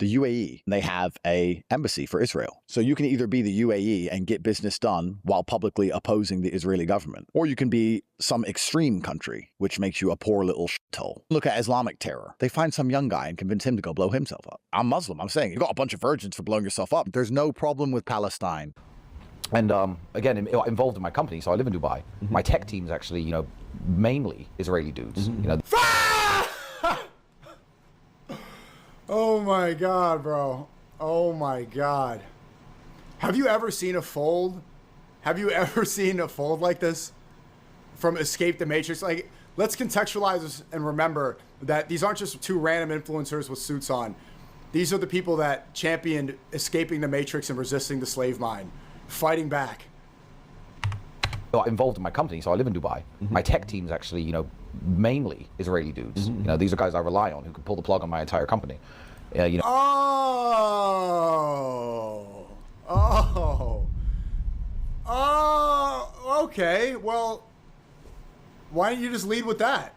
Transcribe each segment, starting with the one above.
the UAE, they have a embassy for Israel. So you can either be the UAE and get business done while publicly opposing the Israeli government, or you can be some extreme country, which makes you a poor little shithole. Look at Islamic terror. They find some young guy and convince him to go blow himself up. I'm Muslim. I'm saying, you got a bunch of virgins for blowing yourself up. There's no problem with Palestine. And again, involved in my company, so I live in Dubai. My tech team's actually, mainly Israeli dudes. Oh my God, bro. Oh my God. Have you ever seen a fold? Have you ever seen a fold like this from Escape the Matrix? Like, let's contextualize this and remember that these aren't just two random influencers with suits on. These are the people that championed escaping the Matrix and resisting the slave mine, fighting back. Involved in my company, so I live in Dubai. My tech team's actually, mainly Israeli dudes. These are guys I rely on who can pull the plug on my entire company. Okay. Well, why don't you just lead with that?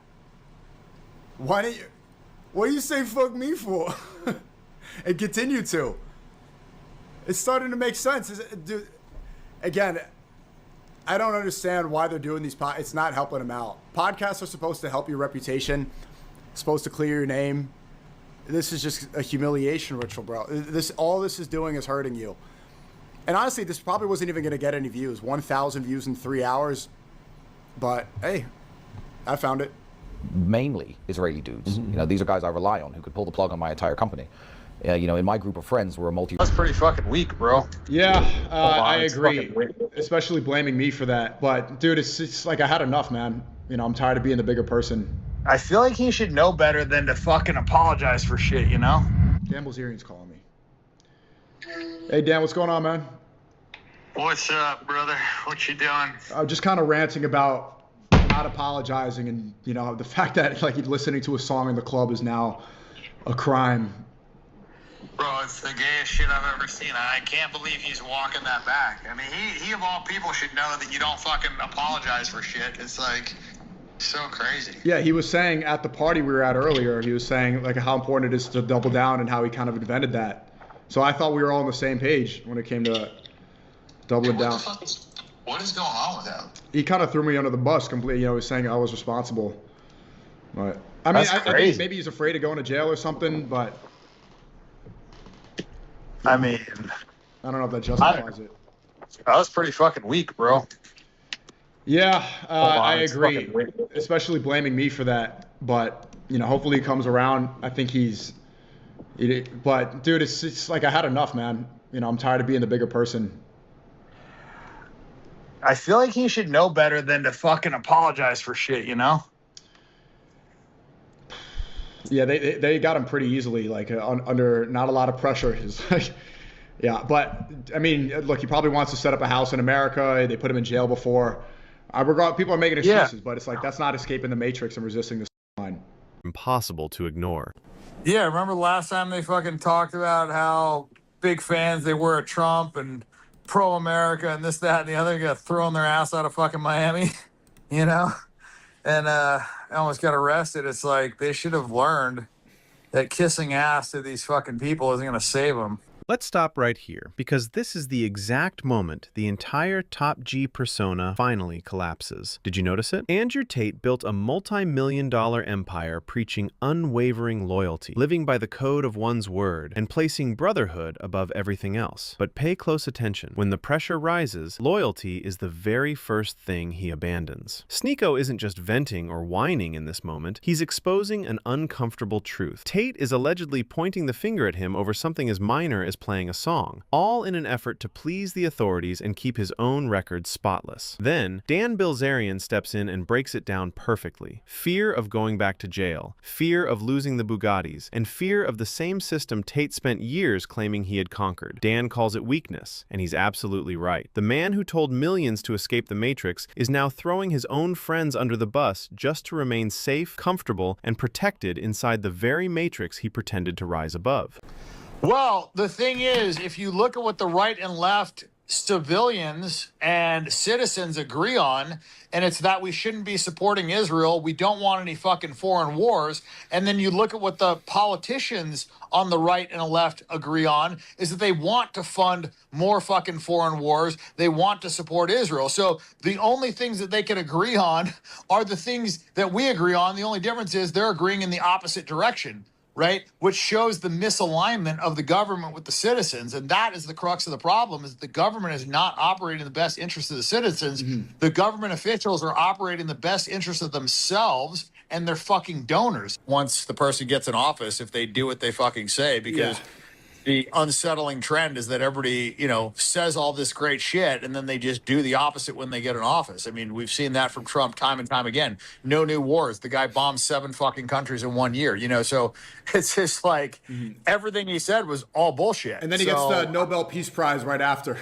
What do you say fuck me for? And continue to. It's starting to make sense. Again, I don't understand why they're doing these it's not helping them out. Podcasts are supposed to help your reputation, supposed to clear your name. This is just a humiliation ritual, bro. All this is doing is hurting you. And honestly, this probably wasn't even going to get any views. 1,000 views in 3 hours. But hey, I found it. Mainly Israeli dudes. These are guys I rely on who could pull the plug on my entire company. In my group of friends, we're a That's pretty fucking weak, bro. Yeah, I agree. Especially blaming me for that. But dude, it's like I had enough, man. I'm tired of being the bigger person. I feel like he should know better than to fucking apologize for shit, Dan Bilzerian's calling me. Hey Dan, what's going on, man? What's up, brother? What you doing? I'm just kind of ranting about not apologizing, and the fact that like listening to a song in the club is now a crime. Bro, it's the gayest shit I've ever seen. I can't believe he's walking that back. I mean, he of all people should know that you don't fucking apologize for shit. It's like so crazy. Yeah, he was saying at the party we were at earlier, he was saying like how important it is to double down and how he kind of invented that. So I thought we were all on the same page when it came to doubling down. What is going on with him? He kind of threw me under the bus completely. He was saying I was responsible. But I mean, I think maybe he's afraid of going to jail or something, but I mean, I don't know if that justifies it. That was pretty fucking weak, bro. Yeah, I agree. Especially blaming me for that. But, hopefully he comes around. I think but dude, it's like I had enough, man. I'm tired of being the bigger person. I feel like he should know better than to fucking apologize for shit, Yeah, they got him pretty easily, like under not a lot of pressure. Yeah, but I mean, look, he probably wants to set up a house in America. They put him in jail before. People are making excuses, but it's like that's not escaping the Matrix and resisting the line. Impossible to ignore. Yeah, remember last time they fucking talked about how big fans they were of Trump and pro-America and this, that, and the other, got thrown their ass out of fucking Miami, And almost got arrested. It's like they should have learned that kissing ass to these fucking people isn't going to save them. Let's stop right here, because this is the exact moment the entire Top G persona finally collapses. Did you notice it? Andrew Tate built a multi-million-dollar empire preaching unwavering loyalty, living by the code of one's word, and placing brotherhood above everything else. But pay close attention. When the pressure rises, loyalty is the very first thing he abandons. Sneako isn't just venting or whining in this moment, he's exposing an uncomfortable truth. Tate is allegedly pointing the finger at him over something as minor as playing a song, all in an effort to please the authorities and keep his own record spotless. Then, Dan Bilzerian steps in and breaks it down perfectly. Fear of going back to jail, fear of losing the Bugattis, and fear of the same system Tate spent years claiming he had conquered. Dan calls it weakness, and he's absolutely right. The man who told millions to escape the Matrix is now throwing his own friends under the bus just to remain safe, comfortable, and protected inside the very Matrix he pretended to rise above. Well, the thing is, if you look at what the right and left civilians and citizens agree on, and it's that we shouldn't be supporting Israel. We don't want any fucking foreign wars. And then you look at what the politicians on the right and the left agree on, is that they want to fund more fucking foreign wars. They want to support Israel. So the only things that they can agree on are the things that we agree on. The only difference is they're agreeing in the opposite direction, right? Which shows the misalignment of the government with the citizens. And that is the crux of the problem, is the government is not operating in the best interest of the citizens. The government officials are operating in the best interest of themselves and their fucking donors. Once the person gets in office, if they do what they fucking say, because the unsettling trend is that everybody, you know, says all this great shit and then they just do the opposite when they get in office. I mean, we've seen that from Trump time and time again. No new wars. The guy bombed 7 fucking countries in 1 year, you know, so it's just like everything he said was all bullshit. And then he gets the Nobel Peace Prize right after.